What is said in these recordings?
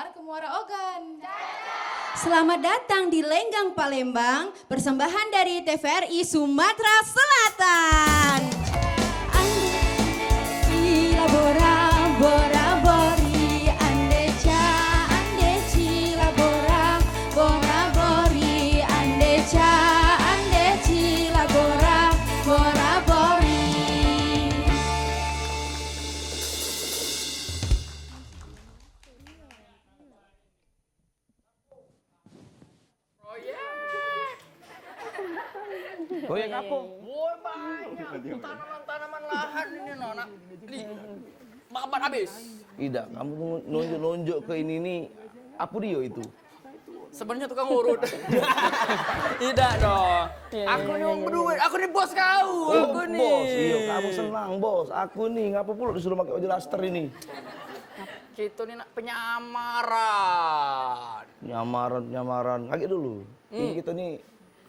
kabar ke Muara Ogan? Selamat datang di Lenggang Palembang, persembahan dari TVRI Sumatera Selatan. Ande bora bora bori, ande cila bora bora bori, ande cila bora bora bori. Goyang apa? Woi banyak tanaman lahan ini nona. Nih, makan habis. Tidak, kamu nunjuk-nunjuk ke ini nih. Apa dia itu? Sebenarnya tukang urut. Tidak dong. Aku nih yang berduit, aku nih bos kau. Aku nih. Bos, iya kamu senang bos. Aku nih, ngapa pula disuruh pakai baju daster ini? Kita nih nak penyamaran. Nyamaran. Kaget dulu. Ini kita nih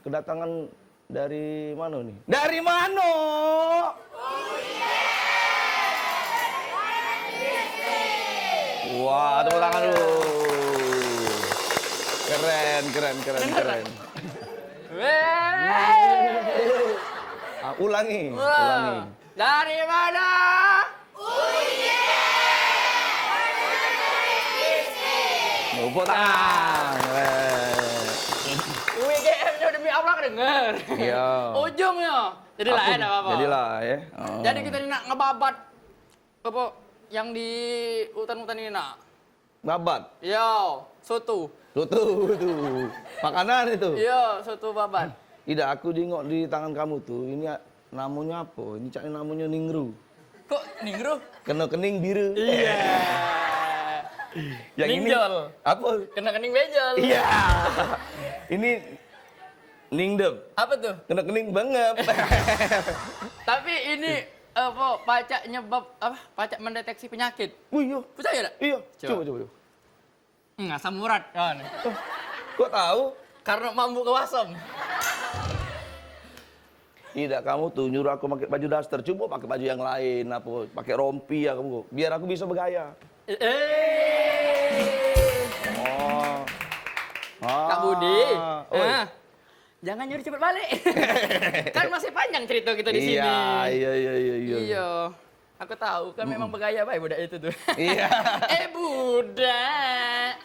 kedatangan dari mana nih? Dari mana? Wah, tepuk tangan dulu. Keren. Ulangi. Dari mana? Tepuk tangan. UIGM-nya demi Allah kedenger. Iya. Ujungnya. Jadi lah ya, apa-apa. Jadilah ya. Oh. Jadi kita ini nak ngebabat apa yang di hutan-hutan ini nak. Babat. Yo, soto. Tuh. Makanan itu. Iya, soto babat. Tidak, aku jengok di tangan kamu tuh. Ini namanya apa? Ini cak namanya ningru. Kok ningru? Kena kening biru. Iya. Yang Ninjol. ini apa? Kena kening benjol. Iya. Ini ningdep. Apa tuh? Kena kening bengep. Tapi ini apa pacak nyebab apa? Pacak mendeteksi penyakit. Wih, iya. Percaya enggak? Iya. Coba. Coba. Asam urat. Oh, nih. Kok tahu? Karena mampu kewasem. Tidak, kamu tuh nyuruh aku pakai baju daster. Coba pakai baju yang lain, apa? Pakai rompi ya kamu. Biar aku bisa bergaya. Oh. Kak Budi. Oi. Jangan nyuruh cepet balik. Kan masih panjang cerita kita di sini. Iya. Iya. Aku tahu kan memang bergaya baik budak itu tuh. Iya. Budak.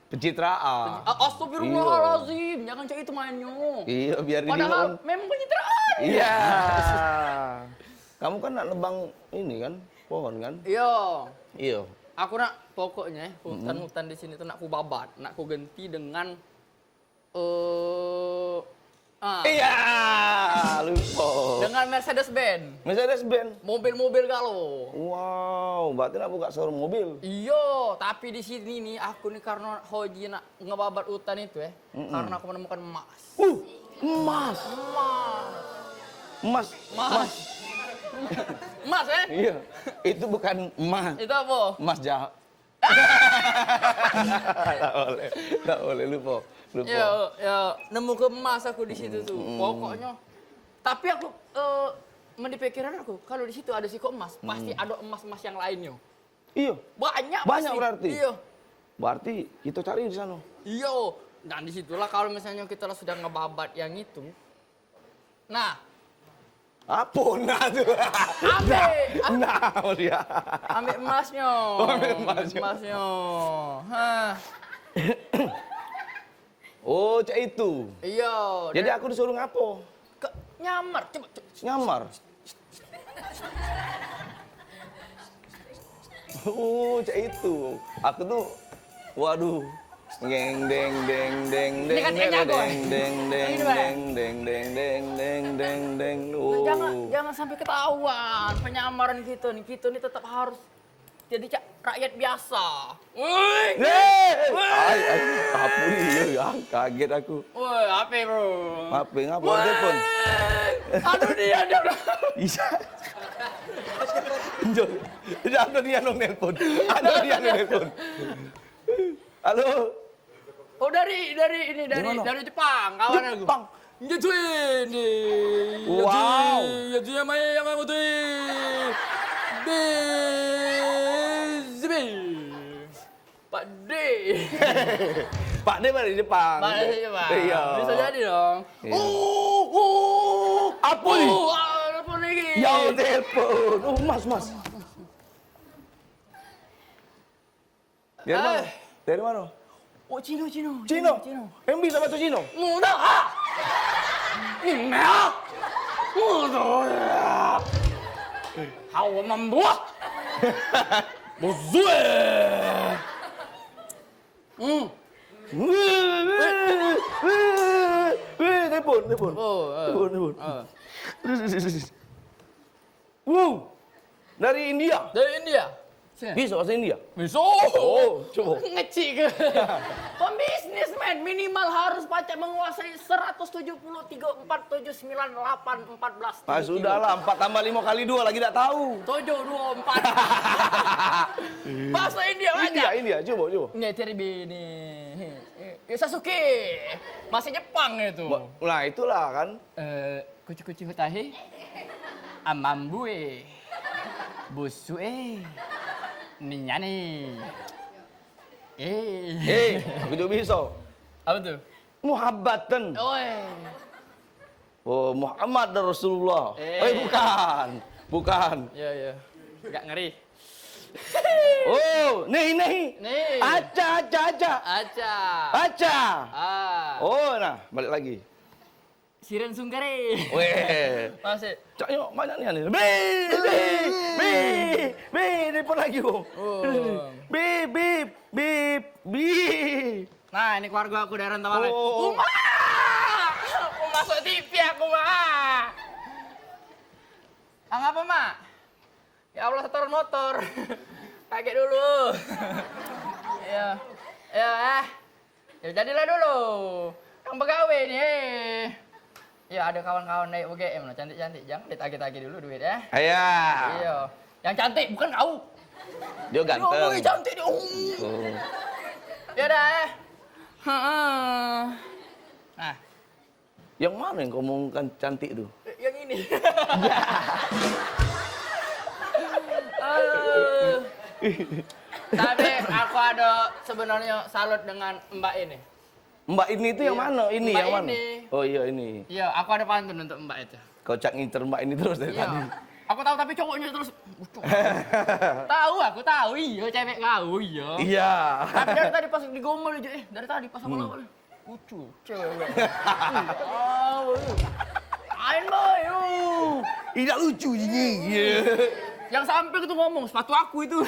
Pencitraan. Astagfirullahaladzim, jangan cak itu manyo. Iya, biar ini. Padahal memang pencitraan. Iya. Kamu kan nak nebang ini kan, pohon kan? Iya. Aku nak pokoknya hutan-hutan di sini tuh nak ku babat, nak ku ganti dengan Iya, lupa. dengan Mercedes-Benz. Mercedes-Benz. Mobil-mobil galau. Wow, berarti nak buka showroom mobil. Iya, tapi di sini nih aku nih karena hoji nak ngebabat hutan itu ya, karena aku menemukan emas. Emas. Emas ya? Iya. Itu bukan emas. Itu apa? Emas jahat. Tak boleh lupa. Ya, nemu ke emas aku di situ tuh. Pokoknya. Tapi aku mendipikiran aku, kalau di situ ada siko emas, pasti ada emas-emas yang lainnya. Iya. Banyak Banyak pasti. berarti. Iya. Berarti kita cari di sana. Iya. Dan disitulah kalau misalnya kita sudah ngebabat yang itu. Nah. Apa nah tuh? Ambil dia. Ambil emasnya. Hah. Oh, cak itu. Iya. Jadi aku disuruh ngapo? Nyamar. Coba. Nyamar. Oh, cak itu. Aku tuh, waduh. Deng. Ini kan dia jago. Deng. Oh. Jangan sampai ketahuan penyamaran kita nih. Kita nih tetap harus jadi rakyat biasa. Woi. Ay, apa nih ya? Kaget aku. Woi, apa bro? Apa ngapa telepon? Aduh dia. Bisa. Ada dia nong nelpon. Halo. Oh dari Jepang, kawan aku. Jepang. Jadi ini. Wow. Jadi yang mau tuh. Pak D. Pak D ada di depan. Pak D Pak. Iya. Bisa jadi dong. Iya. Apa nih? Apa lagi? Ya telepon. Mas. Dari mana? Dari mana? Oh, Cino. Cino. Yang bisa baca Cino? Mudah. Ini. Mudah. Hawa membuat. Bozue. Telepon. Oh. Wow. Dari India. Dari India. Bisa bahasa India? Bisa. Oh, coba. Ngecik ke. Pembisnis men minimal harus baca menguasai 170, 3, 4, 7, 9, 8, 14. Ah, sudahlah, 4 tambah 5 kali 2 lagi tak tahu. 7, 2, 4. Bahasa India aja. India, coba. Nih, Teribi nih. Sasuke. Masih Jepang itu. Nah, itulah kan. Kuci hutahe. Amambue. Busue. Ninyani. Aku juga bisa. Apa tuh? Muhabbatan. Oh, Muhammad dan Rasulullah. Bukan. Iya. Enggak ngeri. Oh, nih. Aca. Oh, nah, balik lagi. Siren Sungkare. Weh. Masih. Cak, yuk, banyak nih. Telepon lagi, Bang. Bip. Nah, ini keluarga aku dari Rantau. Oh. Uma! Aku masuk TV aku, Mak. Apa, Mak? Ya Allah, setor motor. Pakai dulu. Ya, jadilah dulu. Yang pegawai nih. Ya, ada kawan-kawan naik UGM loh, cantik-cantik. Jangan ditagih-tagih dulu duit ya. Iya. Yang cantik, bukan kau. Dia ganteng. Dia cantik dia. Ya dah. Nah, Yang mana yang kau ngomongkan cantik tuh? yang ini. Tapi aku ada sebenarnya salut dengan Mbak ini. Mbak ini itu yang mana? Ini Mbak yang mana? ini. Oh iya ini. Iya, aku ada pantun untuk Mbak itu. Kau cak ngincer Mbak ini terus dari tadi. Iya. Aku tahu tapi cowoknya terus. Aku tahu. Iya, cewek kau, iya. Iya. Tapi dari tadi pas digombal aja, dari tadi pas awal-awal. Lucu, cewek. Main boy, Tidak lucu ini. Iya. Yang sampai itu ngomong sepatu aku itu.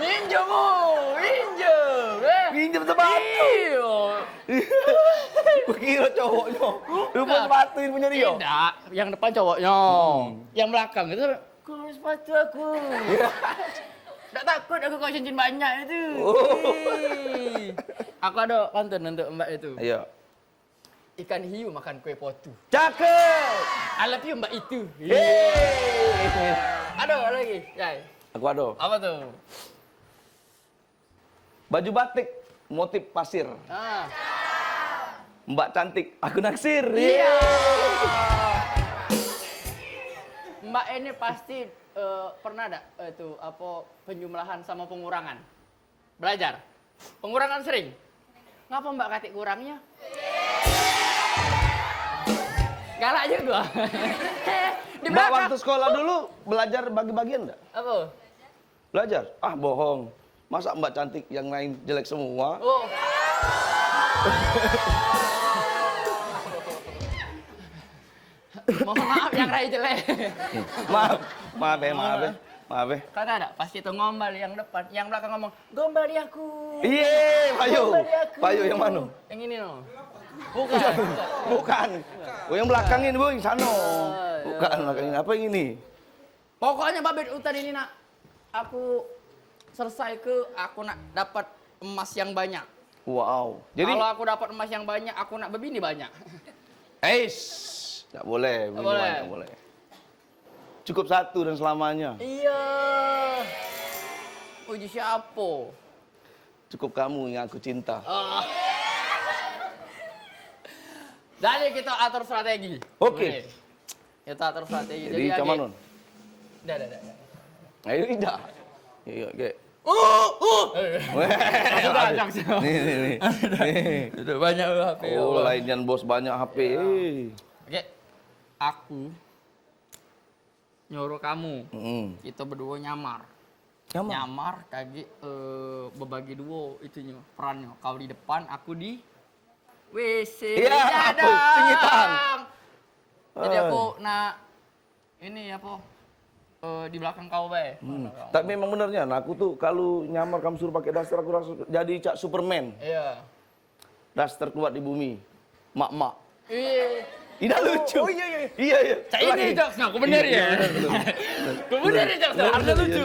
Minjem, Pinjam sepatu. Iya. Kira cowoknya. Lupa sepatu ini punya dia. Tidak, yang depan cowoknya. Yang belakang itu, kau sepatu aku. Tidak takut aku kau cincin banyak itu. Ih. Aku ada pantun untuk Mbak itu. Ayo. Ikan hiu makan kue potu. Cakep. I love you Mbak itu. Yeay. Ada lagi, Yai. Aku ada. Apa tuh? Baju batik motif pasir. Mbak cantik, aku naksir. Iya. Mbak ini pasti pernah ada itu apa penjumlahan sama pengurangan? Belajar. Pengurangan sering. Ngapa Mbak katik kurangnya? Galak juga. Di Mbak belakang. waktu sekolah dulu belajar bagi-bagian enggak? Apa? Belajar? Ah, bohong. Masa Mbak cantik yang lain jelek semua? Oh. Mohon maaf yang Rai jelek. Maaf ya. Kata ada, pasti itu ngombal yang depan, yang belakang ngomong, gombal di aku. Iya, Payu. Gombal di aku. Payu yang mana? Yang ini no. Bukan. Bukan. Oh, yang belakang ini, Bu, yang sana. Bukan, belakang ini. Apa yang ini? Pokoknya babet hutan ini nak, aku selesai aku nak dapat emas yang banyak. Wow. Jadi kalau aku dapat emas yang banyak, aku nak berbini banyak. nggak boleh, Nggak boleh. Nggak boleh. Cukup satu dan selamanya. Iya. Uji siapa? Cukup kamu yang aku cinta. Jadi kita atur strategi. Oke. Boleh. Kita atur strategi. Jadi cuman non. Dah. Ayo tidak. Iya, oke. Sudah, Jackson. Nih. Sudah banyak HP. Oh, lainnya bos banyak HP. Oke, aku nyuruh kamu, kita berdua nyamar kaki berbagi duo itunya perannya. Kau di depan, aku di WC. Iya, singitan. Jadi aku ini apa? Di belakang kau be. Tapi memang benernya, aku tuh kalau nyamar kamu suruh pakai daster, aku rasa jadi Cak Superman. Iya. Daster kuat di bumi. Mak-mak. Iya. Tidak lucu. Oh iya. Iya. Cak ini Cak, aku bener ya. Aku bener ya Cak, harusnya lucu.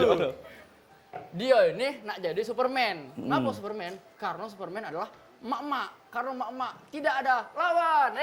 Dia ini nak jadi Superman. Kenapa Superman? Karena Superman adalah mak-mak. Karena mak-mak tidak ada lawan.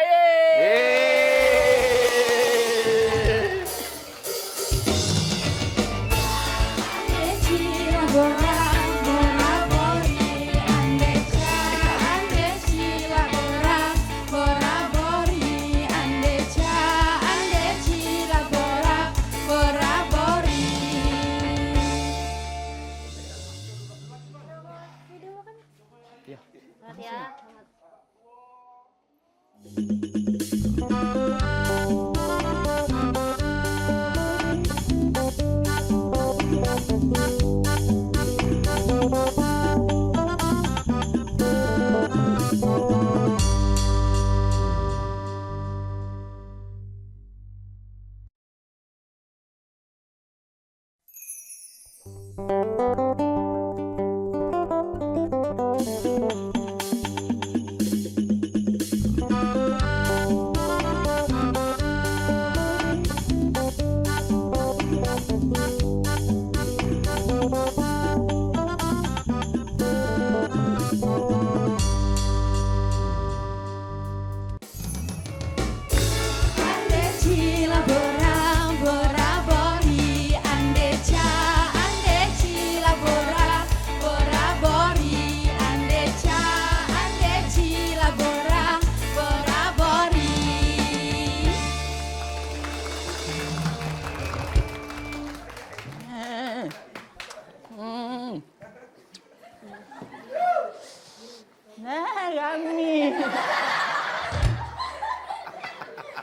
Kami.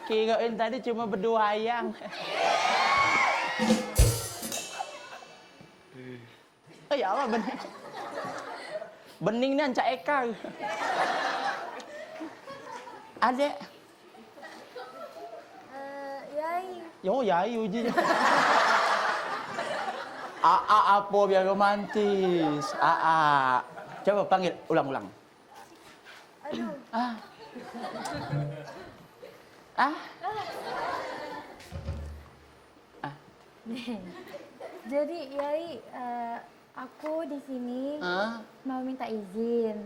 Kirain tadi cuma berdua ayang. Oh ya Allah, bening. Bening nih Cak Eka. Adek. Yai. Yo, yai uji. Apa biar romantis. Coba panggil ulang-ulang. Aduh. Jadi Yai, aku di sini mau minta izin.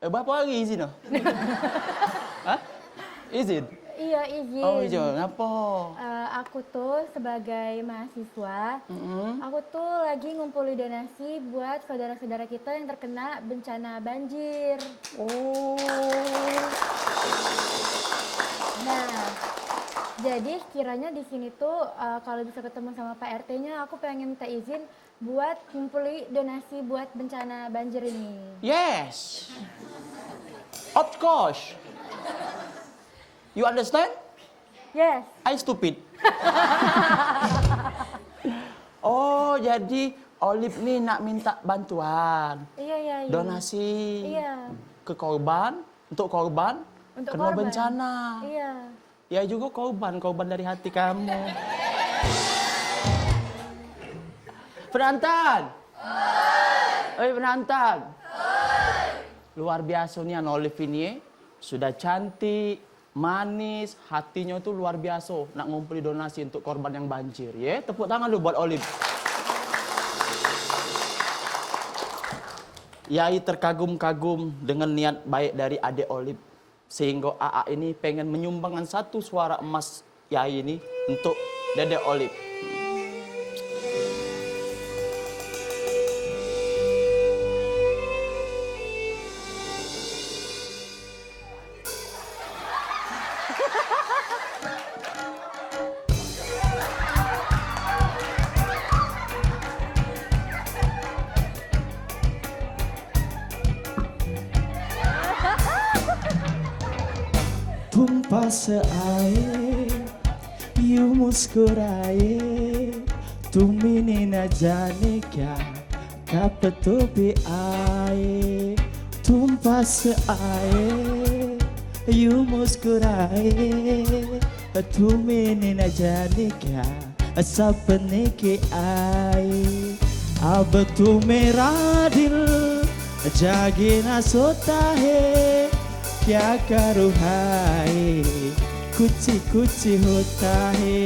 Bapak lagi izin loh? Hah? Izin? Iya izin. Oh izin, kenapa? Aku tuh sebagai mahasiswa, aku tuh lagi ngumpulin donasi buat saudara-saudara kita yang terkena bencana banjir. Oh. Nah, jadi kiranya di sini tuh kalau bisa ketemu sama Pak RT-nya, aku pengen minta izin buat ngumpulin donasi buat bencana banjir ini. Yes. Of course. You understand? Yes. I stupid. Oh, jadi Olive nih nak minta bantuan. Iya. Donasi. Iya. Ke korban, untuk korban Untuk kena korban. bencana. Iya. Ya juga korban dari hati kamu. Penonton. Oi penonton. Luar biasa nih Olive ini. Sudah cantik, manis, hatinya tuh luar biasa. Nak ngumpulin donasi untuk korban yang banjir. Ya, tepuk tangan dulu buat Olive. Yai terkagum-kagum dengan niat baik dari adik Olive. Sehingga AA ini pengen menyumbangkan satu suara emas Yai ini untuk Dedek Olive. tumpah seair, you muskurae, tumini na jane kya kapetubi ae, tumpah seair, you muskurae, tumini na jane kya sapne ke ae, अब तू मेरा दिल जागे ना सोता है, क्या करूँ हाय कुछ कुछ होता है,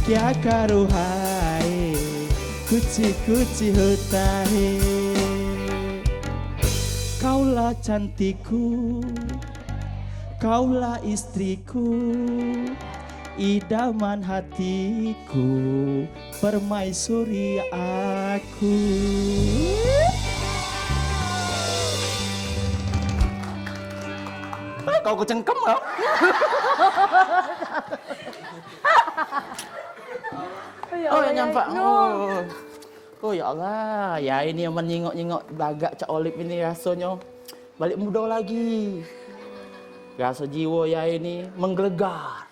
क्या करूँ हाय कुछ कुछ होता है. Kaulah cantikku, kaulah istriku, idaman hatiku, permaisuri aku. Kau kecengkem loh. Oh ya nyampak. Oh ya Allah, ya ini yang menyingok-nyingok belagak Cak Olip ini rasanya balik muda lagi. Rasa jiwa ya ini menggelegar.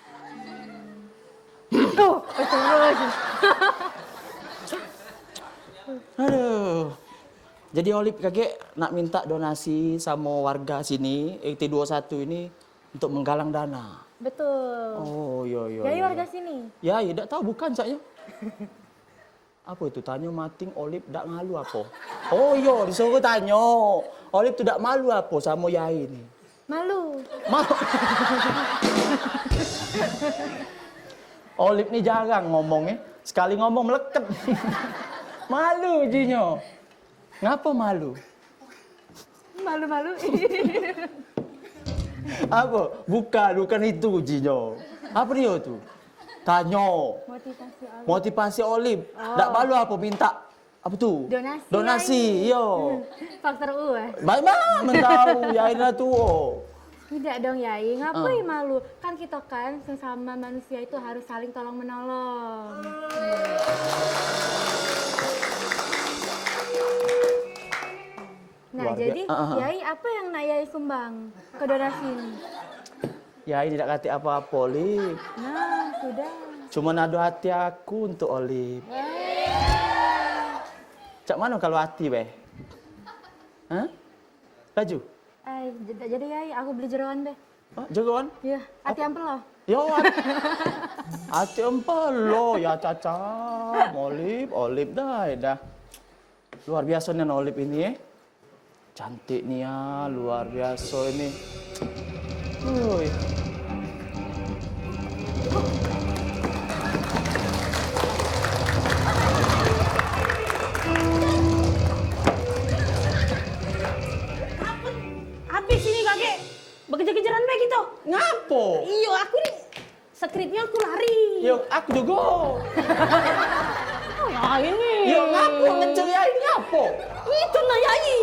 Aduh. Jadi Olip kakek nak minta donasi sama warga sini, ET21 ini untuk menggalang dana. Betul. Oh, iya. Jadi iya. warga sini. Ya, tidak tahu bukan caknya. Apa itu? Tanya mating Olip tak malu apa? Oh iya, disuruh tanya. Olip tu tak malu apa sama Yai ni? Malu. Malu. Olip ni jarang ngomong sekali ngomong melekat. Malu jinya. Ngapa malu? Malu-malu. Apa? Bukan itu jinya. Apa dia tu? Tanya. Motivasi Allah. Motivasi Olip. Tak malu apa minta apa tu? Donasi. Donasi, yo. Faktor U Baik mentau Yai lah tu. Tidak dong Yai, ngapain malu? Kan kita kan sesama manusia itu harus saling tolong menolong. Nah Keluarga. jadi Yai apa yang nak Yai sumbang ke donasi ini? Yai tidak kata apa-apa Olip. Nah sudah. Cuma nado hati aku untuk Olip. Cak mana kalau hati beh? Hah? Laju? Jadi Yai aku beli jeroan deh. Oh, jeroan? Iya, hati ampel loh. Yo, hati empel lo ya Caca. Olip dah. Luar biasa nih Olip ini Cantik nih ya, luar biasa ini. Uy. Habis ini kakek bekejar-kejaran baik gitu. Ngapo? Iyo aku nih skripnya aku lari. Yo, aku juga. Oh ya ini. Yo, ngapo ngejar Yai ngapo? Itu nah Yai.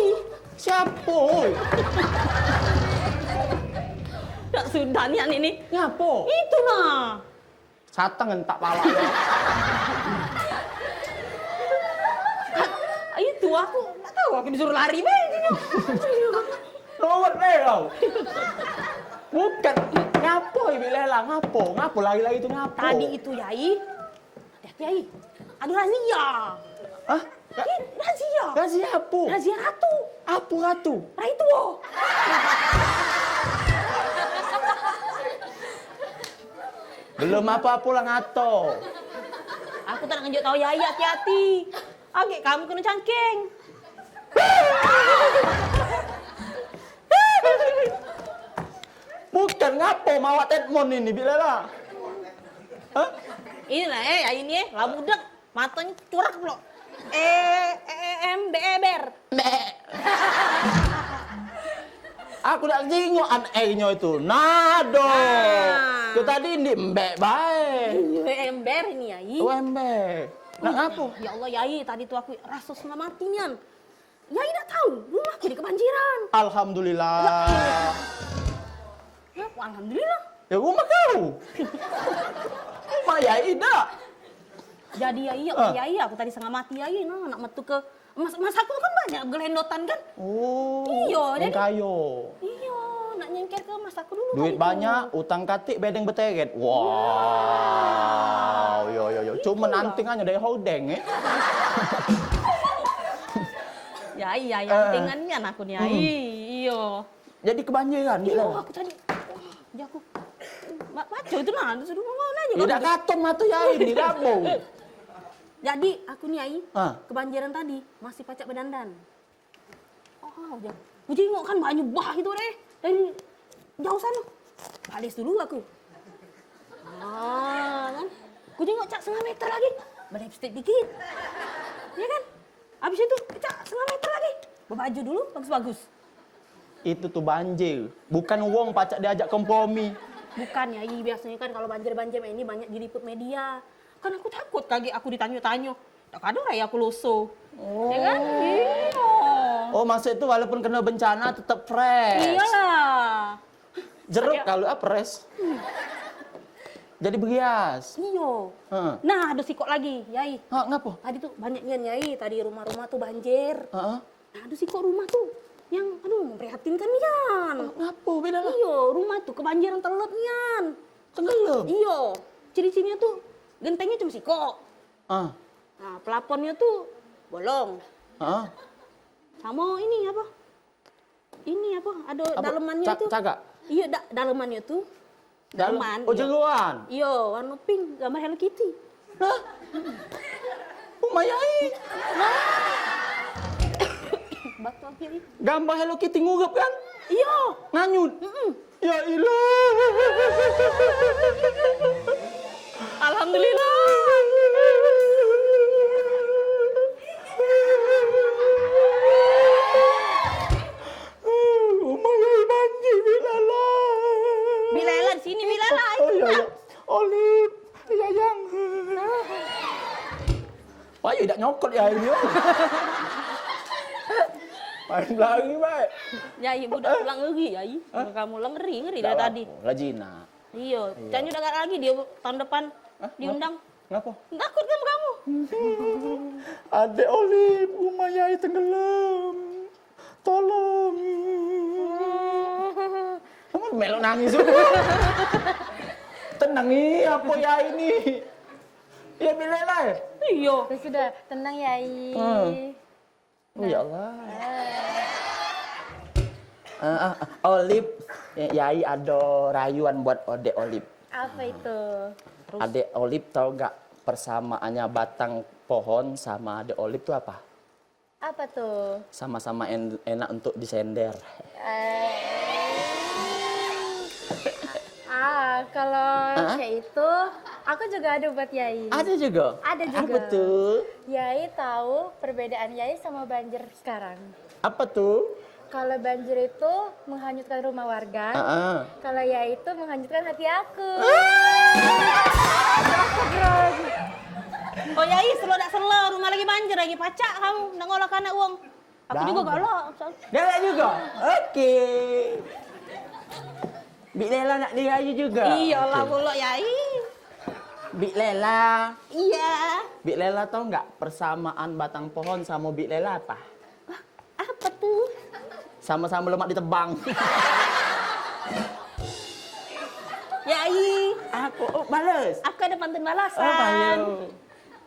Siapa? Oi? Tak sudah nih ini. Ngapo? Itu nah. Satang entak pala. Itu aku nggak tahu aku disuruh lari baik gitu. Nomor kau. Bukan. Ngapo Ibu Lela? Ngapo lagi-lagi itu ngapo? Tadi itu Yai. Hati-hati Yai. Ada razia. Hah? Razia. Razia apa? Razia ratu. Apa ratu? Rai itu. Belum apa-apa lah ngato. Aku tak nak tahu Yai hati-hati. Agak kamu kena cangking. Bukan ngapo mawat Edmond ini bila lah. Hah? Inilah Yai ini lah budak matanya curak pula. Ber. Aku nak jingok an nya itu. Nado. Itu tadi ini mbek baik. Ember ini Yai. Oh mbek. Nak ngapo? Ya Allah Yai, tadi tuh aku rasa setengah mati nian. Yai tidak tahu, rumahku di kebanjiran. Alhamdulillah. Ya, alhamdulillah. Ya rumah kau. Rumah Yai dah. Jadi Yai, Yai, aku tadi setengah mati Yai, nah nak metu ke mas aku kan banyak gelendotan kan. Oh. Iya, yang jadi- kayo. Iya, nak jengker ke mas aku dulu. Duit tadi tuh. banyak, utang katik, bedeng beteret. Wow, yo. Cuma nanting aja dari hodeng ya. Ya iya, yang pentingannya aku nih. Iya. Jadi kebanjiran Iya, gitu. aku tadi. Wah, ya aku. Baca itu nah, terus mau nanya. Ya udah katon mah tuh ya ini dabo. Jadi aku nih Ai, Ah. kebanjiran tadi masih pacak berdandan. Oh, ya. Gue jengok kan banyak bah itu deh dari jauh sana. Balis dulu aku. Kan? Gue jengok cak setengah meter lagi, berlipstick dikit. Ya kan? Habis itu cak setengah meter lagi, berbaju dulu bagus-bagus. Itu tuh banjir, bukan wong pacak diajak kompromi. Bukan ya, biasanya kan kalau banjir-banjir ini banyak diliput media. Kan aku takut kaget aku ditanya-tanya. Tak ada raya aku loso. Ya kan? Iya. Oh maksud itu walaupun kena bencana tetap fresh. Iyalah. Jeruk kalau apres. Jadi begias. Iya. Heeh. Nah, ada sikok lagi, Yai. Hah, ngapa? Tadi tuh banyak nian Yai, tadi rumah-rumah tuh banjir. Heeh. Nah, ada sikok rumah tuh yang aduh memprihatinkan nian. Ngapa beda lah? Iya, rumah tuh kebanjiran telep nian. Tenggelam. Iya. Ciri-cirinya tuh gentengnya cuma sikok. Ah. Nah, pelaponnya tuh bolong. Heeh. Sama ini apa? Ini apa? Ada Apa? dalemannya tuh. Cagak. Iya, dalemannya tuh. Daleman. Oh iya. jeruan. Iya, warna pink, gambar Hello Kitty. Hah? Umayai. Batu akhirnya. Gambar Hello Kitty ngurup kan? Iya. Nganyut. Ya ilah. Alhamdulillah. Umayai banjir bilala. Bilela di sini, Bilela. Oh iya iya. Olip. Iya yang. Wah, ya tidak nyokot ya ini. Main lagi, baik. Ya, ibu udah pulang lagi, ya. Kamu ulang ngeri dari tadi. Lajina. Iya, jangan udah lagi dia tahun depan diundang. Ngapa? Takut kan kamu? Adek Olip, Umayai tenggelam. Tolong. Kamu melok nangis juga. Tenang nih, apa ya ini? Ya bilela ya? Iya. Ya sudah, tenang Yai. Oh ya Allah. Olip, Yai ada rayuan buat Adek Olip. Apa itu? Adek Olip tahu nggak persamaannya batang pohon sama Adek Olip itu apa? Apa tuh? Sama-sama enak untuk disender. Kalau kayak itu, aku juga ada buat Yai. Ada juga? Ada juga. Apa tuh? Yai tahu perbedaan Yai sama banjir sekarang. Apa tuh? Kalau banjir itu menghanyutkan rumah warga, kalau Yai itu menghanyutkan hati aku. Oh ya, selo dak selo, rumah lagi banjir, lagi pacak kamu, nak ngolah anak uang. Aku juga galak. Lela juga? Oke. Bik Lela nak dirayu juga? Iyalah pula Yai. Bik Lela. Iya. Bik Lela tahu nggak persamaan batang pohon sama Bik Lela apa? Apa tuh? Sama-sama lemak ditebang. Yai, Aku balas. aku ada pantun balasan. Oh, bayo.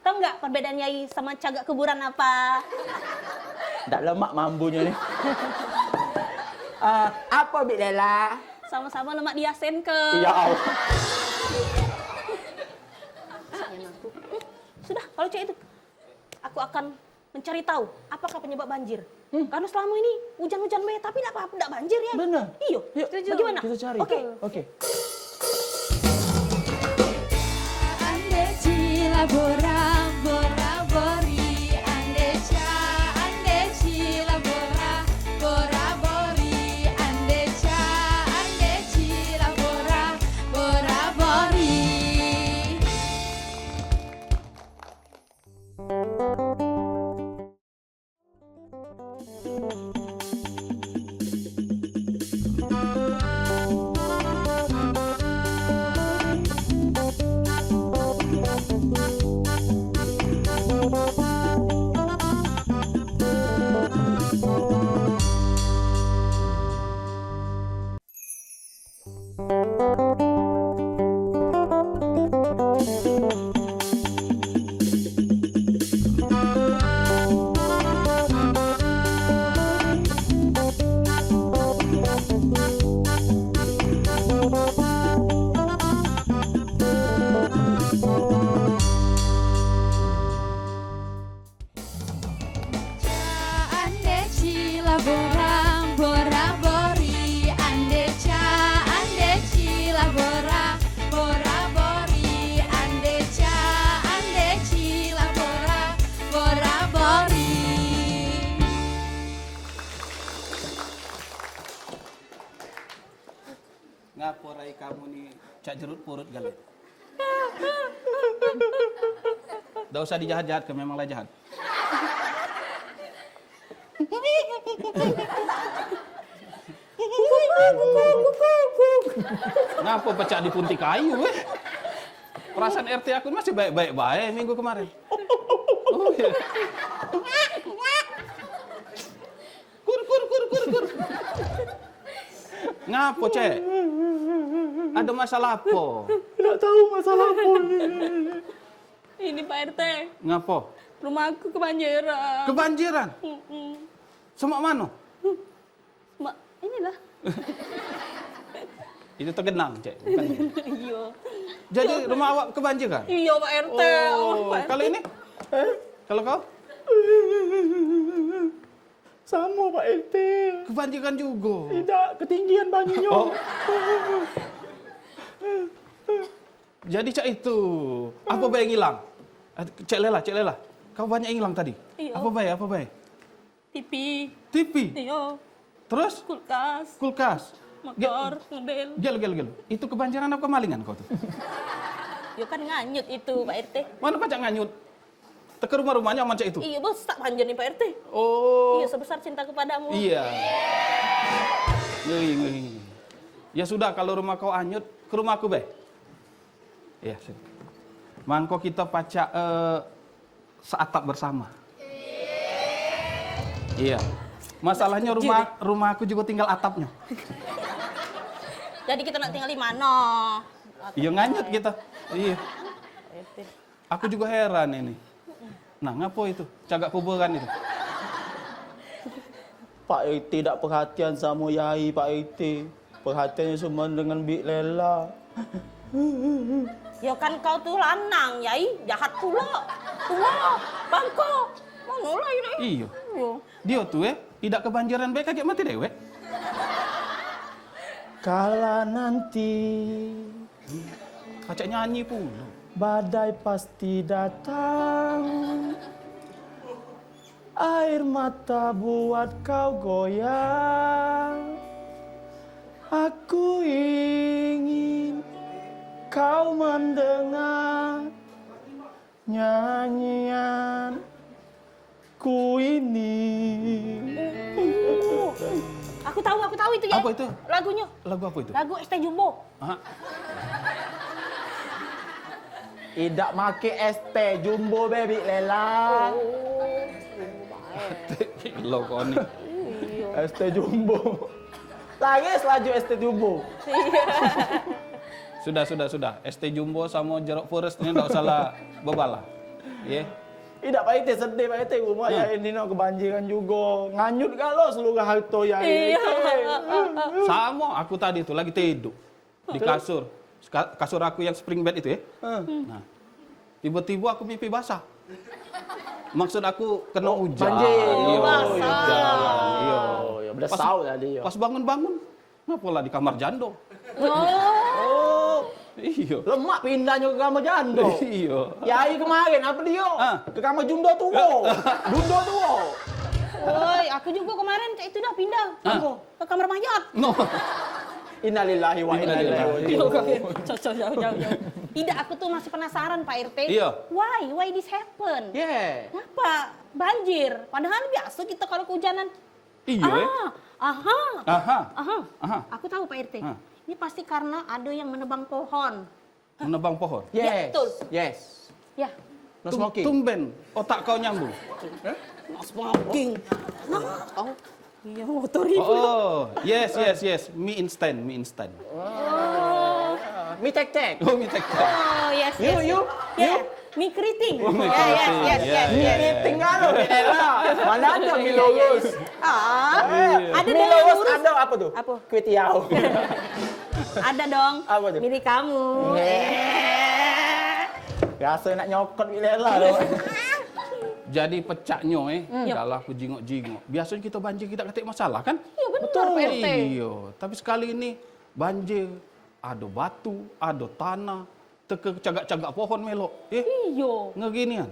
Tahu nggak perbedaan Yai sama cagak kuburan apa? Nggak lemak mambunya nih. Apa Bik Lela? Sama-sama lemak diasen ke. Ya Allah. Sudah, kalau cek itu, aku akan mencari tahu apakah penyebab banjir. Karena selama ini hujan-hujan banyak, tapi tidak banjir ya. Benar. Iya. Yuk, Bagaimana? kita cari. Oke. Oke. Ande cila bora bora bori ande cila bora bora bori ande cila bora bora bori. Cak jeruk purut galit. Nggak usah dijahat-jahat, memanglah jahat. Ngapa pecah di punti kayu, weh? Perasaan RT aku masih baik-baik minggu kemarin. Oh, iya. Kur. Ngapa, Cek? Ada masalah apa? Tidak tahu masalah apa. Ini Pak RT, Ngapa? rumahku kebanjiran. Kebanjiran? Semak mana? Mbak, inilah. Itu tergenang, Cek. Bukan. Iya. Jadi rumah awak kebanjiran? Iya Pak RT. Oh, Pak RT. kalau ini? Kalau kau? Sama Pak RT. Kebanjiran juga. Tidak, ketinggian banjirnya. Oh. Jadi Cak itu, apa baik yang hilang? Cek Lela. Kau banyak yang hilang tadi? Iya. Apa baik? TV, TV? iya, Terus? kulkas, Ge- motor, mobil. Gel. Itu kebanjiran apa kemalingan kau tuh? Ya kan nganyut itu Pak RT. Mana pacak nganyut? Teka rumah-rumahnya aman Cak itu? Iya bos, tak banjir nih Pak RT. Oh. Iya sebesar cintaku padamu. Iya. Ngeri. Ya sudah, kalau rumah kau anyut, ke rumahku, Be. Iya, sini. Mangko kita pacak seatap bersama. Iya. Masalahnya rumah aku juga tinggal atapnya. Jadi kita nak tinggal di mana? Iya nganyut kita. Iya. Aku juga heran ini. Nah, ngapo itu? Cagak kuburan itu. Pak RT tidak perhatian sama Yai, Pak RT. Perhatiannya cuma dengan Bik Lela. Ya kan kau tuh lanang, Yai, jahat pula. Tua, bangko. Mana lah ini? Iya. Iya. Dia tuh tidak kebanjiran baik kaget mati dewe. Kala nanti Pacak nyanyi pula. badai pasti datang, air mata buat kau goyang. Aku ingin kau mendengar nyanyian ku ini. Aku tahu itu ya. Apa itu? Lagunya. Lagu apa itu? Lagu ST Jumbo. Hah? Tidak make ST Jumbo baby Lela. Lo kau ni. ST Jumbo. Lagi selaju ST Jumbo. Sudah. ST Jumbo sama jeruk forest ni tak salah bebalah. Ya. Tidak Pak Ite sedih Pak Ite rumah ya ini no kebanjiran juga. Nganyut kalau seluruh harta ya ini. Sama aku tadi tu lagi tidur di kasur. Kasur aku yang spring bed itu ya. Nah. Tiba-tiba aku mimpi basah. Maksud aku kena hujan. banjir. Iya, Basah. hujan. Iya. Oh, ya bersau tadi ya. Pas bangun-bangun, ngapa lah di kamar jando? Oh, Iya. lemak pindahnya ke kamar jando. Iya. Yai kemarin apa dia? Ke kamar Jundo tua. Jundo tua. Woi, aku juga kemarin itu dah pindah. Ke kamar mayat. No. Innalillahi wa inna ilaihi raji'un. Jauh. Tidak, aku tuh masih penasaran Pak RT. Iya. Why this happen? Yeah. Kenapa banjir? Padahal biasa kita kalau kehujanan. Iya. Aha. Aku tahu Pak RT. Ah. Ini pasti karena ada yang menebang pohon. Menebang pohon. Ya, Yes. betul. Yes. Ya. No smoking. Tumben otak kau nyambung. No smoking. Nah, kau. Iya, motor itu. Oh, yes. Mie instant. Mi tek. Oh, mie tek. Oh, yes. You. Mie keriting. Oh, mie Yes. keriting. Ya. Tinggal loh Lela. Mana ada mie lurus? Ada Mie dong lurus lurus. ada apa tuh? Apa? Kue tiaw. Ada dong. Apa tuh? Milik kamu. Biasa nak nyokot mie Lela loh. Jadi pecaknya kalau aku jingok-jingok. Biasanya kita banjir kita ketik masalah kan? Iya benar Pak RT. Iya, tapi sekali ini banjir, ada batu, ada tanah, teke cagak-cagak pohon melok. Iya. Ngeginian.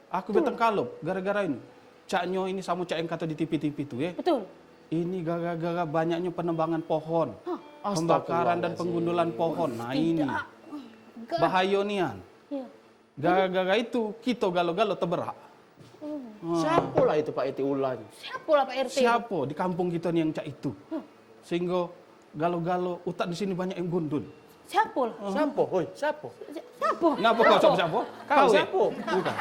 Aku beteng kalup gara-gara ini. Caknya ini sama cak yang kata di TV-TV itu Betul. Ini gara-gara banyaknya penebangan pohon. pembakaran dan penggundulan pohon. Nah ini bahaya nian. Iya. Gara-gara itu kita galo-galo terberak. Siapa lah itu Pak Iti ulan? Siapa lah Pak RT? Siapa di kampung kita nih yang cak itu? Sehingga galo-galo utak di sini banyak yang gundul. Siapa lah? Siapa? Hoi, siapa? Siapa? Kenapa kau siapa? Kau ya? siapa? Bukan.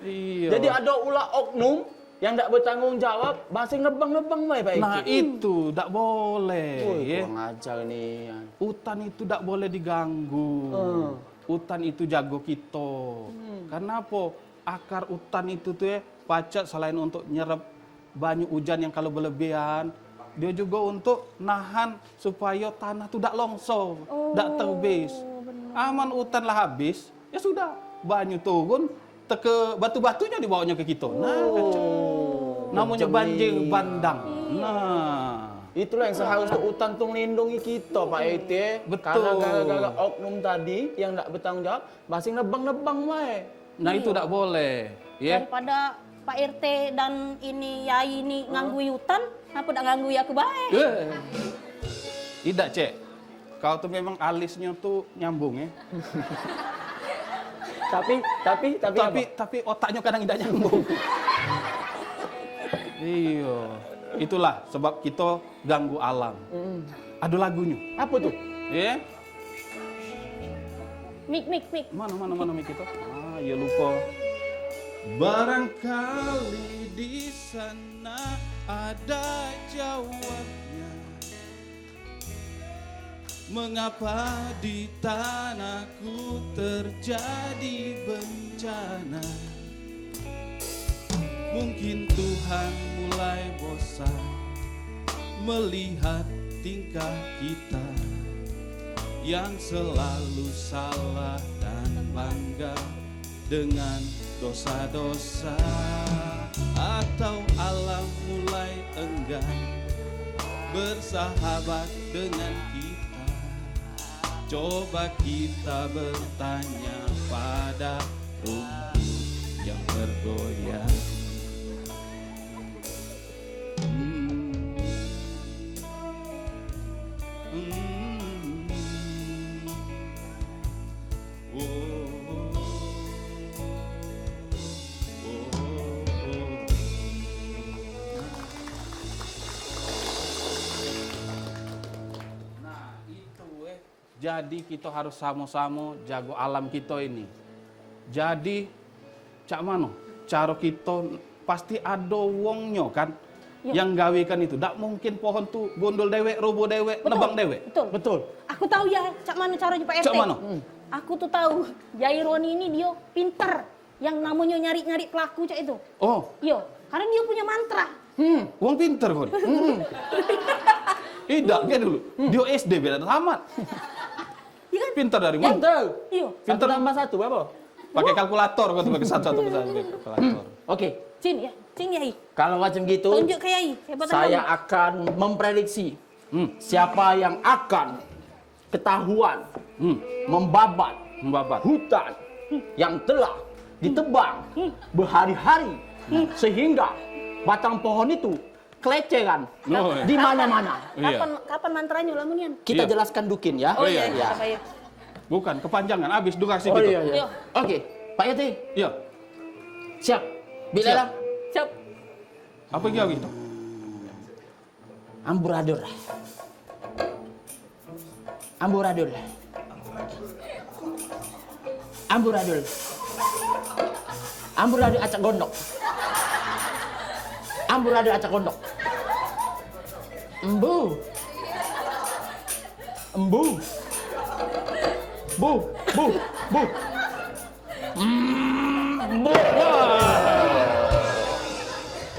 Iya. Jadi ada ulah oknum yang tidak bertanggung jawab, masih nebang-nebang baik Pak Iti. Nah itu tak boleh. Woi, Ya. kurang ajar nih. Hutan itu tak boleh diganggu. Hutan itu jago kita. Karena apa? Akar hutan itu tuh ya, pacet selain untuk nyerap banyak hujan yang kalau berlebihan, dia juga untuk nahan supaya tanah tuh tak longsor, tak terbis. Aman hutan lah habis, ya sudah banyak turun, teke batu-batunya dibawanya ke kita. Nah, kacau. Namanya banjir bandang. Nah, Itulah yang seharusnya hutan tuh melindungi kita Pak Iti. Betul. Karena gara-gara oknum tadi yang tidak bertanggung jawab, masih nebang-nebang baik. nah itu tak boleh. Ya. Daripada Pak RT dan ini Yai ini nganggui hutan, apa tak nganggui aku baik? Tidak, Cek. Kau tuh memang alisnya tuh nyambung ya. Tapi otaknya kadang tidak nyambung. Iya. Itulah sebab kita ganggu alam. Ada lagunya. Apa tuh? Ya. Mik. Mana mik itu? Ah, ya lupa. Barangkali di sana ada jawabnya. Mengapa di tanahku terjadi bencana? Mungkin Tuhan mulai bosan melihat tingkah kita yang selalu salah dan bangga dengan dosa-dosa, atau alam mulai enggan bersahabat dengan kita. Coba kita bertanya pada rumput yang bergoyang. Jadi kita harus sama-sama jago alam kita ini. Jadi cak mano cara kita pasti ada wongnya kan yang gawekan itu. Tak mungkin pohon tuh gondol dewek, robo dewek, nebang dewek. Betul. Aku tahu ya, cak mana caranya Pak RT. Cak mano? Aku tuh tahu, Yai Roni ini dia pinter. Yang namanya nyari-nyari pelaku cak itu. Oh, Iya, karena dia punya mantra. wong pinter kon. Tidak, kayak dulu. Dia SD beda tamat. Iya kan? Pinter dari mana? Pinter. Iya. Pinter tambah satu apa? Pakai kalkulator kok pakai satu kalkulator. Oke. Cin Yai. Kalau macam gitu, Tunjuk ke Yai. Hebatan saya kamu. akan memprediksi siapa yang akan ketahuan membabat hutan yang telah ditebang berhari-hari sehingga batang pohon itu keleceran Oh, iya. di mana-mana. Iya. Kapan mantranya lamunian? Kita Iya. jelaskan Dukin ya. Oh iya, Ya. apa ya? Bukan kepanjangan, habis durasi Oh kita. iya, iya. Iya. Oke, Pak Yati, Iya. siap. Bila Siap. lah. Siap. Apa yang gitu? Amburadul. Amburadul. Amburadul. Amburadul acak gondok. Amburadul acak gondok. Embu. Embu. Bu.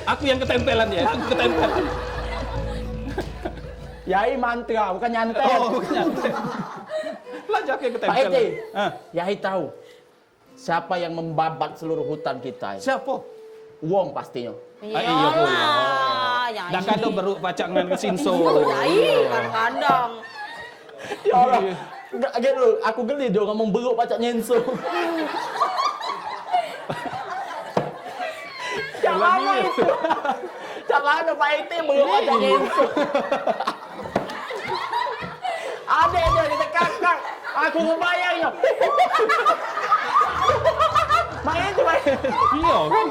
Aku yang ketempelan ya, aku ketempelan. Yai mantra, bukan nyantet. Oh, bukan nyantet. Lah jaket Pak ketempelan. Eti, Ah, Yai tahu siapa yang membabat seluruh hutan kita? siapa? Wong pastinya. Ah, iya pula. Yai. Dan kadang baru pacak dengan kesinso. Yai, kadang-kadang. Ya Allah, gak dulu, aku geli dia ngomong beruk pacak nyenso. Yang mana itu? Yang mana Pak Eti beruk pacak nyenso? Adek dia kita kakak. Aku ngebayang yo. Main itu main. Iya kan?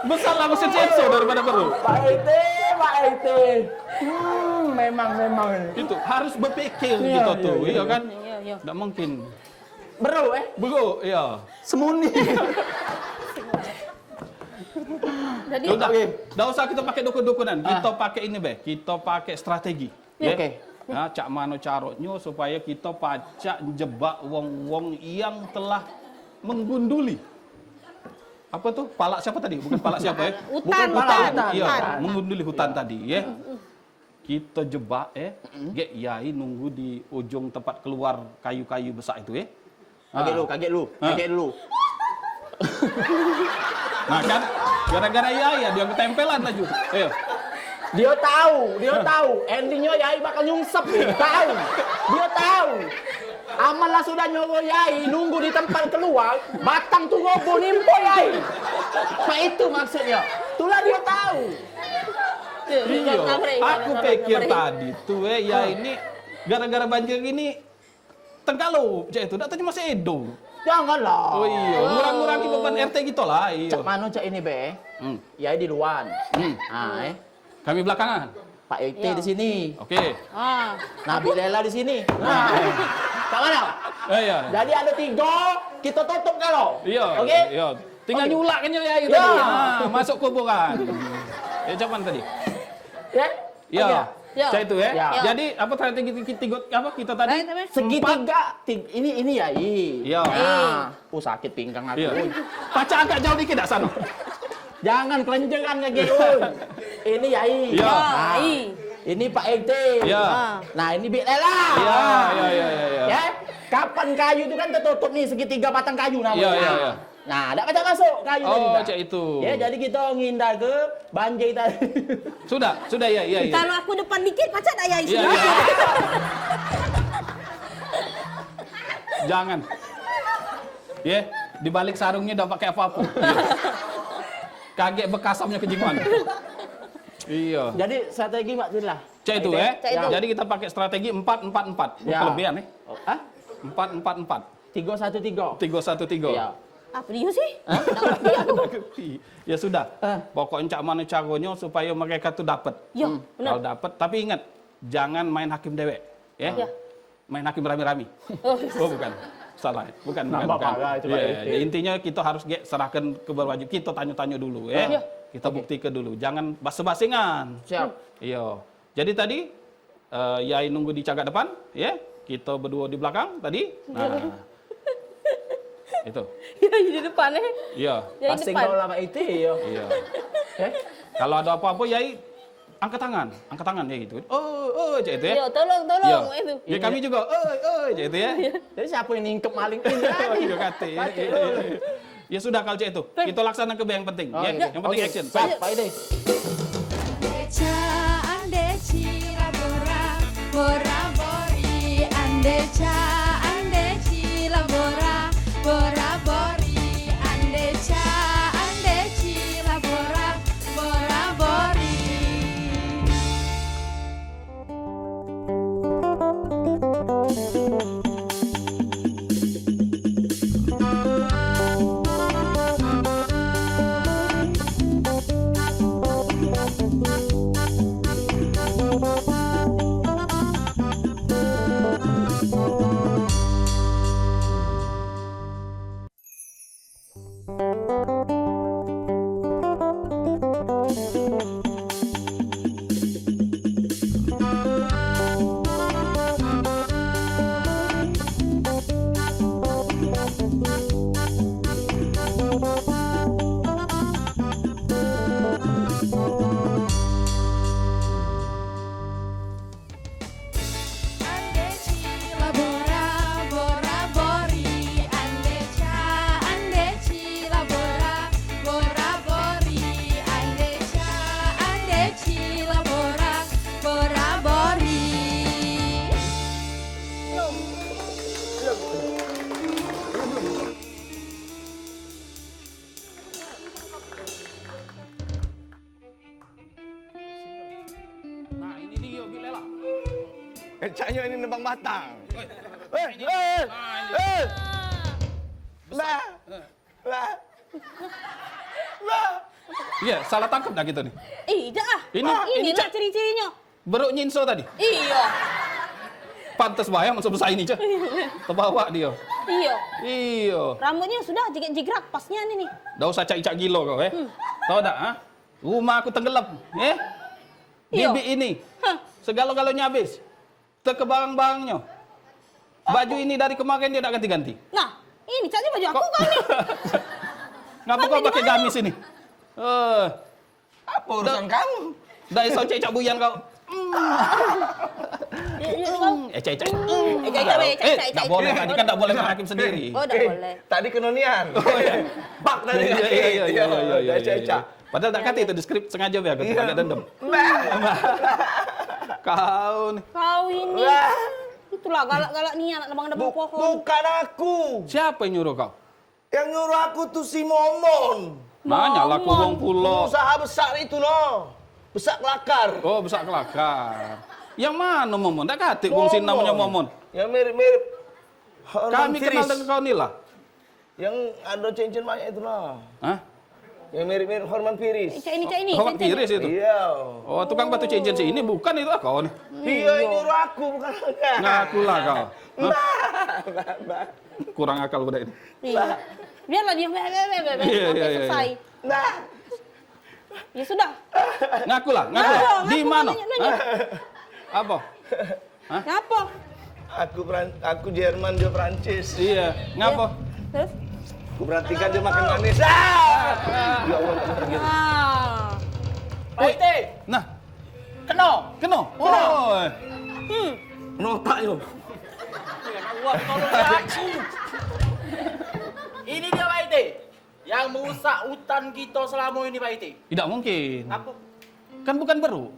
Besar lah mesin sensor daripada perlu. Pak RT. Memang. Itu harus berpikir Iya, gitu tuh, iya. iya kan? Iya. Nggak mungkin. Bro, Bego, iya. semuni. Jadi Udah, nggak usah kita pakai dukun-dukunan. Kita pakai ini, Be. Kita pakai strategi. Ya. Oke. Nah, cak mano caranya supaya kita pacak jebak wong-wong yang telah menggunduli. Apa tuh? Palak siapa tadi? Bukan palak siapa ya? hutan. Iya, menggunduli hutan tadi ya. Kita jebak Gek Yai nunggu di ujung tempat keluar kayu-kayu besar itu ya. Kaget lu. Nah kan, gara-gara Yai ya dia ketempelan lagi. Ayo. Dia tahu. Endingnya Yai bakal nyungsep. Tahu. Dia tahu. Amalah sudah nyuruh Yai nunggu di tempat keluar, batang tuh gobo nimpo Yai. Nah itu maksudnya. Itulah dia tahu. Iya, aku pikir tadi tuh ya ini gara-gara banjir gini Tengkalo, cak itu datanya masih Edo. Janganlah. Oh iya, ngurang-ngurangi beban RT gitu lah. Iya. Cak mano cak ini be? Yai di luar. Kami belakangan. Pak RT di sini. Oke. Nabi Lela di sini. Cak mana? Iya. Jadi ada 3, kita tutup kalau. Iya. Oke? Iya. Tinggal Oke. nyulak kan ya itu Ya. tadi. Masuk kuburan. Ya cuman tadi. Ya? Iya. Ya. Cak itu ya. Ya. Jadi apa strategi kita tadi? Segitiga. Ini Yai. Iya. Sakit pinggang aku. Iya. Pacar agak jauh dikit dak sana. Jangan kelenjengan kaki Uy. Ini Yai. Iya. Nah, ini Pak RT. Iya. Nah, ini Bik Lela. Iya. Ya. Kapan kayu itu kan tertutup nih segitiga batang kayu namanya. Iya. Nah, ada kacang masuk kayu tadi. Oh, dah. cak itu. Ya, jadi kita ngindar ke banjir tadi. Sudah ya. Kalau aku depan dikit, pacak tak ya isi? Iya. Jangan. Ya, di balik sarungnya udah pakai apa-apa. Kaget bekasamnya ke jingwan. Iya. Jadi strategi Mak Itulah. Cak itu Cak itu. Jadi kita pakai strategi 4-4-4. Ya. Kelebihan nih. Hah? 4-4-4. 3-1-3. 3-1-3. Iya. Apa dia sih? Ya sudah. Pokoknya cak mana caranya supaya mereka tuh dapat. Ya, benar. Kalau dapat, tapi ingat jangan main hakim dewek, ya. Ya. Main hakim rame-rame. Oh bukan. Salah. Bukan. Nambah parah itu, Pak Iya, RT. ya, intinya kita harus serahkan ke berwajib. Kita tanya-tanya dulu ya. Iya. Kita buktikan dulu. Jangan basa-basingan. Siap. Iya. Jadi tadi Yai nunggu di cagak depan, ya. Kita berdua di belakang tadi. Nah. Itu. Ya, di depan Iya. Ya, di Pasing depan. kau lama itu ya. Iya. Eh? Kalau ada apa-apa Yai angkat tangan ya gitu. Oh, cak itu ya. Yo, tolong Iya. itu. Ya kami juga, cak itu ya. Jadi siapa yang ningkep maling ini? Iya kate. Ya sudah kalau cak itu, kita laksanakan ke yang penting. Ya, yang penting action. Siap, Pak Ide. Andeca, andeci, labora, bora, bori. Andeca, andeci, labora, bora, bori. Andeca, andeci, labora, bora, bori. Andeci, labora, bora, bori. Andeca, andeci, labora, bora, bori. Andeca, andeci, labora, bora, bori. Nah, ini dia Bilela. Caknya ini nebang batang. Lah. Iya, salah tangkap dah kita nih. Iya ah. Ini Inilah ciri-cirinya. Beruk nyinso tadi. Iya. Pantes bayang sebesar ini, Cak. Terbawa dia. Iya. Iya. Rambutnya sudah jigrak pasnya nih. Dah usah cak-cak gilo kau, Tahu tak, ha? Rumah aku tenggelam, Iya. Bibi ini. Segala-galanya habis. Terkebarang-barangnya. Baju ini dari kemarin dia tak ganti-ganti. Nah, ini caknya baju aku kan nih. Ngapa kau pakai gamis ini? Apa urusan kamu? Dah esok cek buyan kau. Cek. Tak boleh tadi kan tak boleh menghakim sendiri. Oh, enggak boleh. Tadi kenonian. Bak tadi. Iya. Padahal tak kata itu di skrip sengaja biar kau agak dendam. Kau nih. Kau ini. Itulah galak-galak nih anak nebang-nebang pohon. Bukan aku. Siapa yang nyuruh kau? Yang nyuruh aku tuh si Momon. Nanya lah kurung pulau. Usaha besar itu no. Besar kelakar. Oh, besar kelakar. Yang mana Momon? Tak kata fungsi namanya Momon. Yang mirip-mirip. Kami kenal dengan kau ni lah. Yang ada cincin banyak itu no. Hah? Yang mirip-mirip Horman Piris. Cak ini. Hormat Piris itu? Iya. Oh, tukang batu cincin si ini bukan itu kau nih. Dia yang nyuruh aku bukan enggak. Ngaku lah kau. Kurang akal budak ini. Iya. Biarlah dia sampai selesai. Nah. Ya sudah. Ngaku lah. Di mana? Nanya. Apa? Ngapa? Aku Jerman, dia Prancis. Iya. Ngapa? Terus? Aku perhatikan dia makan manis. Ya Allah, tak pergi. Pak RT, Nah, keno. Oh. Notak yo. Wah, tolong aku. Ini dia Pak RT, yang merusak hutan kita selama ini Pak RT. Tidak mungkin. Apa? Kan bukan beru.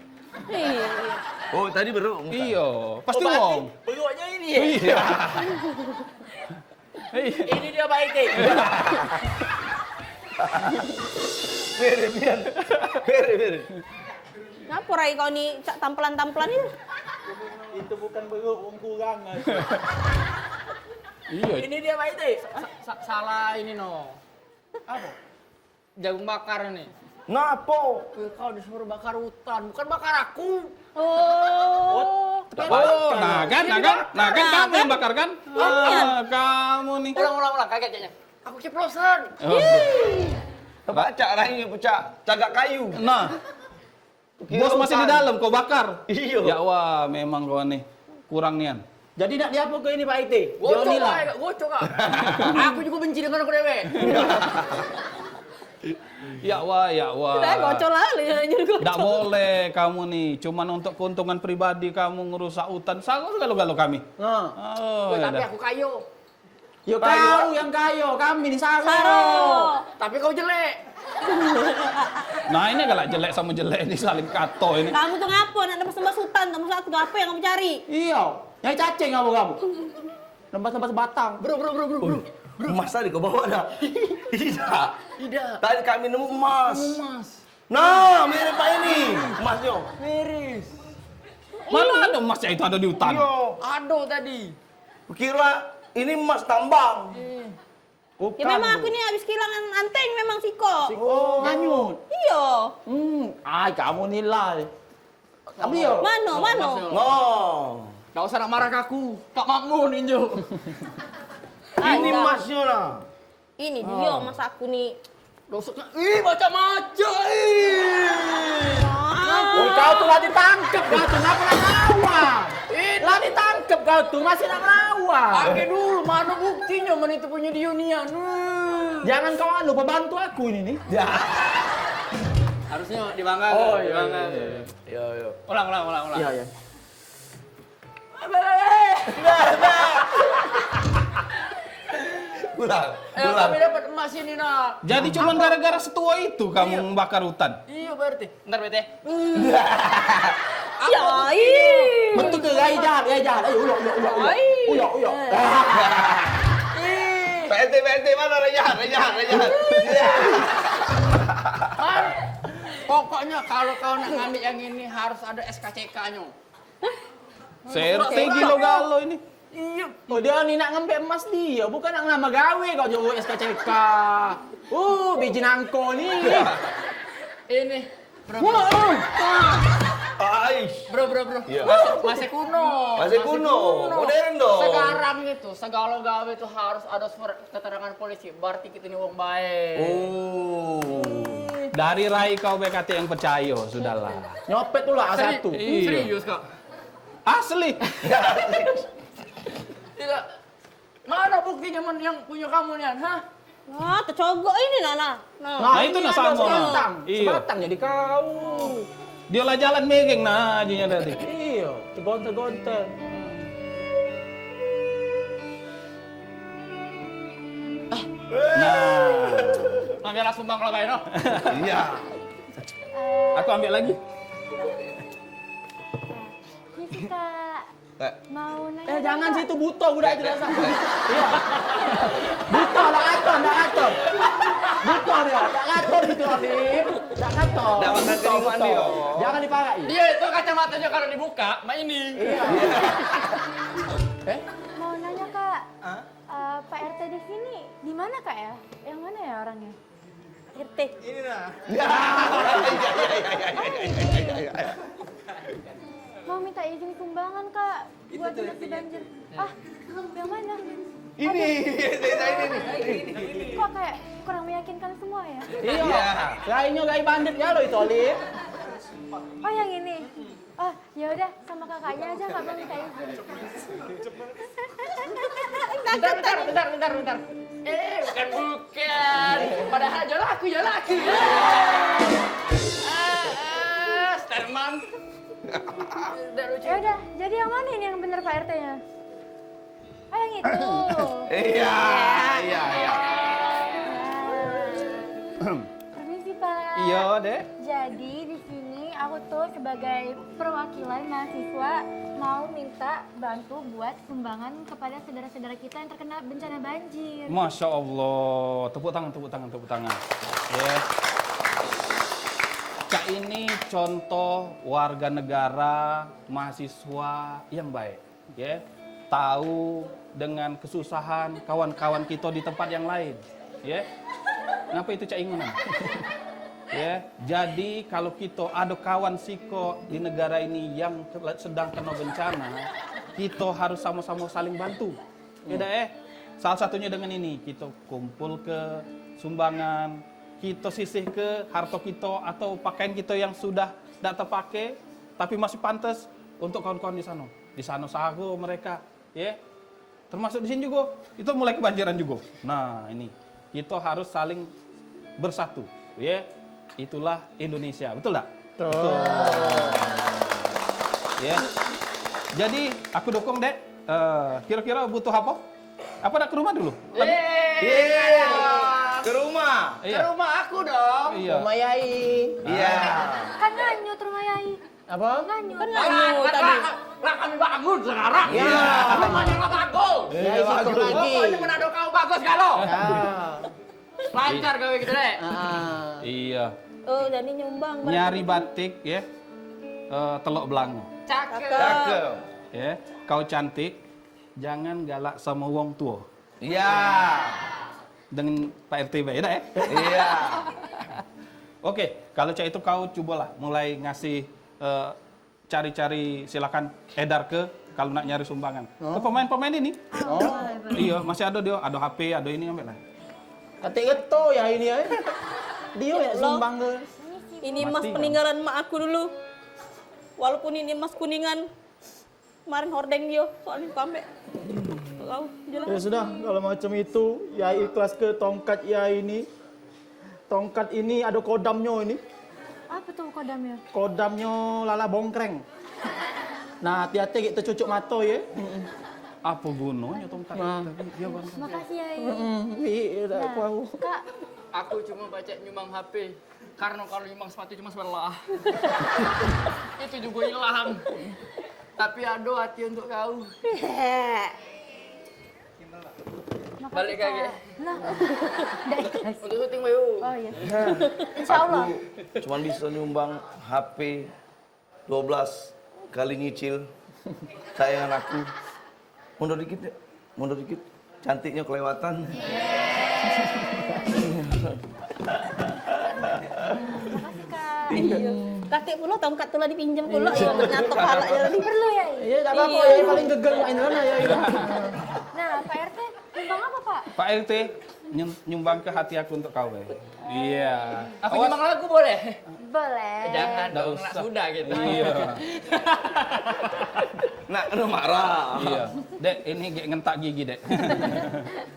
Iya. Oh, tadi baru. Iya, pasti berarti wong. beruknya ini ya? Iya. Ini dia Pak RT. Beri. Ngapa Rai kau nih cak tampelan-tampelan itu? Itu bukan beruk, wong kurang. Iya. Ini dia Pak RT. Salah ini no. Apa? Jagung bakar nih. Ngapo? Kau disuruh bakar hutan, bukan bakar aku. Oh. Nah kan kamu yang bakar kan? Kamu nih. Ulang, kagetnya. Aku ceplosan. Baca orangnya pecah cagak kayu. Nah, Kira bos masih di hutan. dalam, kau bakar. Iya. Ya wah, memang kau nih kurang nian. Jadi nak diapa ke ini Pak RT? Gocok ah. Aku juga benci dengan aku dewe. Ya wah. Udah gocol lah nyuruh gocol. Tidak boleh kamu nih, cuman untuk keuntungan pribadi kamu ngerusak hutan. Salah galau-galau kami. Oh, ya Tapi dah. aku kayo. Yo kau yang kayo, kami di Saro. Tapi kau jelek. Nah ini galak jelek sama jelek ini saling kato ini. Kamu tuh ngapa nak nembas-nembas hutan? Kamu aku tuh apa yang kamu cari? Iya, yang cacing kamu. Tempat-tempat batang. Bro. Emas tadi kau bawa dah. Tidak. Tadi kami nemu emas. Nah, mirip Pak ini. Emasnya. Miris. Mana ada emasnya itu ada di hutan? Iya. Aduh tadi. Kira ini emas tambang. Ya memang aku ini habis kehilangan anteng memang Siko. Oh, Nyanyut. Iya. Ay, kamu nilai. Tapi yo. Mano. Oh. Gak usah nak marah ke aku. Tak makmun injo. Ini emasnya lah. Ini dia mas aku nih. Gak usah. Ih, macam-macam. Oh, kau tuh lah ditangkep, kau tuh nggak pernah ngelawan. Lah ditangkep kau tuh masih nak ngelawan. Pakai dulu, mana buktinya mana itu punya Dionian. Jangan kau lupa bantu aku ini nih. Harusnya dibangga. Oh, iya, dibangga. Iya. Ulang. Iya. Pulang. Kami dapat emas ini nak. Jadi cuma gara-gara setua itu kamu membakar hutan. Iya berarti. Bentar BT. Ya, ih. Betul ke gaya jahat. Ayo, ulo. PNT mana Rejahan? Pokoknya kalau kau nak ngambil yang ini harus ada SKCK-nya. CRT gilo-galo ini. Iya. Oh dia nih nak ngempet emas dia, bukan nak nama gawe kau jauh SKCK. Biji nangko nih. Ini. Aish. Bro. Iya. Masih kuno. Masih kuno. Modern dong. Sekarang itu segala gawe itu harus ada surat keterangan polisi. Berarti kita ini wong baik. Oh. Dari Rai kau BKT yang percaya, sudahlah. Nyopet tuh lah A1. Iya. Serius kok? Asli. Tidak. Mana buktinya yang punya kamu nih, hah? Wah, tercogok ini Nana. Nah, itu ini nah ada sama. sebatang. Iya. Sebatang jadi kau. Dia lah jalan megeng nah ajunya tadi. Iya, tegontel-gontel. Nah, Ambil langsung bang kalau kayak no. Iya. aku ambil lagi. Misi Kak, mau nanya Jangan Kak? situ buto udah jelas. Iya. Buto enggak ngatur. Buto dia, enggak ngatur itu Alif. Enggak ngatur. Nggak makan keringan dia. Jangan dipakai. Dia itu kacamatanya kalau dibuka, mak ini. Iya. Mau nanya Kak, Pak RT di sini di mana Kak ya? Yang mana ya orangnya? RT. Mau minta izin sumbangan Kak buat donasi banjir. Yang mana? Ini nih. Kok kayak kurang meyakinkan semua ya? Iya. Lainnya gay bandit ya lo itu Alif. Oh yang ini. Oh ya udah sama kakaknya aja Kak mau minta izin. Bentar. Bukan. Padahal jalan aku. Sterman. Udah lucu. Ya udah, jadi yang mana ini yang bener Pak RT-nya? Oh yang itu. Iya. Permisi Pak. Iya, Dek. Jadi di sini aku tuh sebagai perwakilan mahasiswa mau minta bantu buat sumbangan kepada saudara-saudara kita yang terkena bencana banjir. Masya Allah. Tepuk tangan. Ya. Kak ini contoh warga negara, mahasiswa yang baik. Ya. Tahu dengan kesusahan kawan-kawan kita di tempat yang lain. Ya. Ngapa itu Cak Ingunan? Ya, jadi kalau kita ada kawan siko di negara ini yang sedang kena bencana, kita harus sama-sama saling bantu. Ya dah salah satunya dengan ini, kita kumpul ke sumbangan, kita sisih ke harta kita atau pakaian kita yang sudah tidak terpakai tapi masih pantas untuk kawan-kawan di sana. Di sana sago mereka, ya. Termasuk di sini juga, itu mulai kebanjiran juga. Nah, ini kita harus saling bersatu, ya. Itulah Indonesia, betul tak? Betul. Ya. Jadi aku dukung Dek. Kira-kira butuh apa? Apa nak ke rumah dulu? Ke rumah. Iya. Ke rumah aku dong. Iya. Rumah Yai. Iya. Kan nganyut rumah Yai. Apa? Nganyut. Lah kami bangun sekarang. Iya. Rumahnya nggak bagus. Ya, ikut lagi. Pokoknya menado kau bagus kalau. Ah. Lancar gawe gitu deh. Iya. Oh, jadi nyumbang. Nyari batik ya. Telok Belango. Cakep. Ya. Kau cantik, jangan galak sama wong tua. Iya. Dengan Pak RT ya dah ya. Iya. Oke, kalau Cak itu kau cobalah mulai ngasih cari-cari silakan edar ke kalau nak nyari sumbangan. Ke pemain-pemain ini. Iya, masih ada dia, ada HP, ada ini ambil lah. Katik itu ya ini ya. Dia ya sumbang ke. Ini emas Mati, peninggalan mak aku dulu. Walaupun ini emas kuningan. Kemarin hordeng dia, soalnya pambe. Kau jelas. Ya sudah, kalau macam itu, ya ikhlas ke tongkat ya ini. Tongkat ini ada kodamnya ini. Apa tuh kodamnya? Kodamnya lala bongkreng. Nah, hati-hati kita cucuk mata ya. Apa gunanya tongkat? Nah. Dia bang. Makasih Yai. Iya, aku tahu. Kak, Aku cuma baca nyumbang HP. Karena kalau nyumbang sepatu cuma sebelah. Itu juga hilang. Tapi ada hati untuk kau. makasih Balik Kak. lagi. Nah, udah ikhlas. Untuk syuting bayu. Oh iya. Insya Allah. Cuman bisa nyumbang HP 12 kali nyicil sayangan aku. Mundur dikit ya, mundur dikit. Cantiknya kelewatan. Makasih Kak. Iya. Kakek pula tongkat tulah dipinjam pula ya untuk nyatok halak ya tadi. Perlu ya? Iya, tak apa-apa. Ya, paling gegel main sana ya. Nah, Pak RT nyumbang apa Pak? Pak RT nyumbang ke hati aku untuk kau, Be. Iya. Aku nyumbang lagu boleh? Boleh. Jangan Nggak dong, usah. nak sudah gitu. Iya. Nak kena marah. Iya. Dek, ini ngentak gigi, Dek.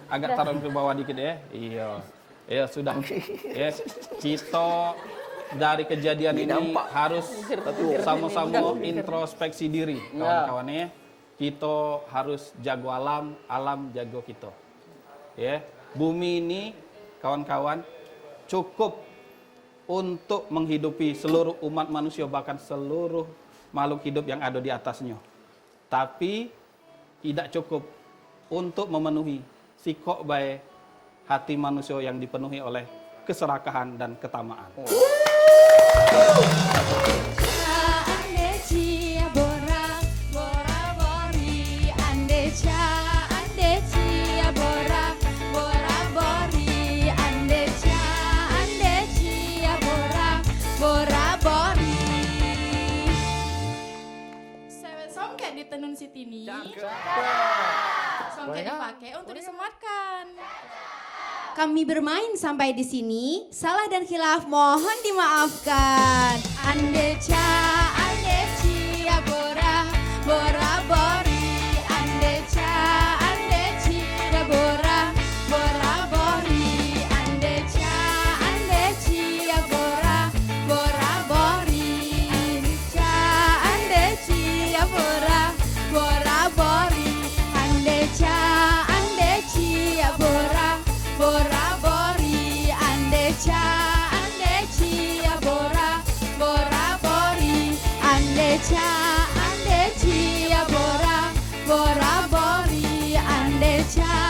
Agak taruh ke bawah dikit ya. Iya. Ya sudah. Ya, kita dari kejadian ini harus sama-sama introspeksi diri, kawan-kawan ya. Kita harus jago alam, alam jago kita. Ya, bumi ini kawan-kawan cukup untuk menghidupi seluruh umat manusia, bahkan seluruh makhluk hidup yang ada di atasnya. Tapi tidak cukup untuk memenuhi sikok baik hati manusia yang dipenuhi oleh keserakahan dan ketamaan. Andeci bora bora bori andeca andeci bora bora bori andeca andeci bora bora bori. Seven songket di tenun sitini. Songket dipakai untuk disematkan. Kami bermain sampai di sini. Salah dan khilaf mohon dimaafkan. Andeca, andeci, bora, bora, bori. Andeca, andeci, bora, bora, bori. Andeca, andeci, bora, bora, bori. Andeca, andeci, bora, bora, bori. Andeca, andeci, bora, bora bori andeca andeci bora bora bori andeca andeci bora bora bori andeca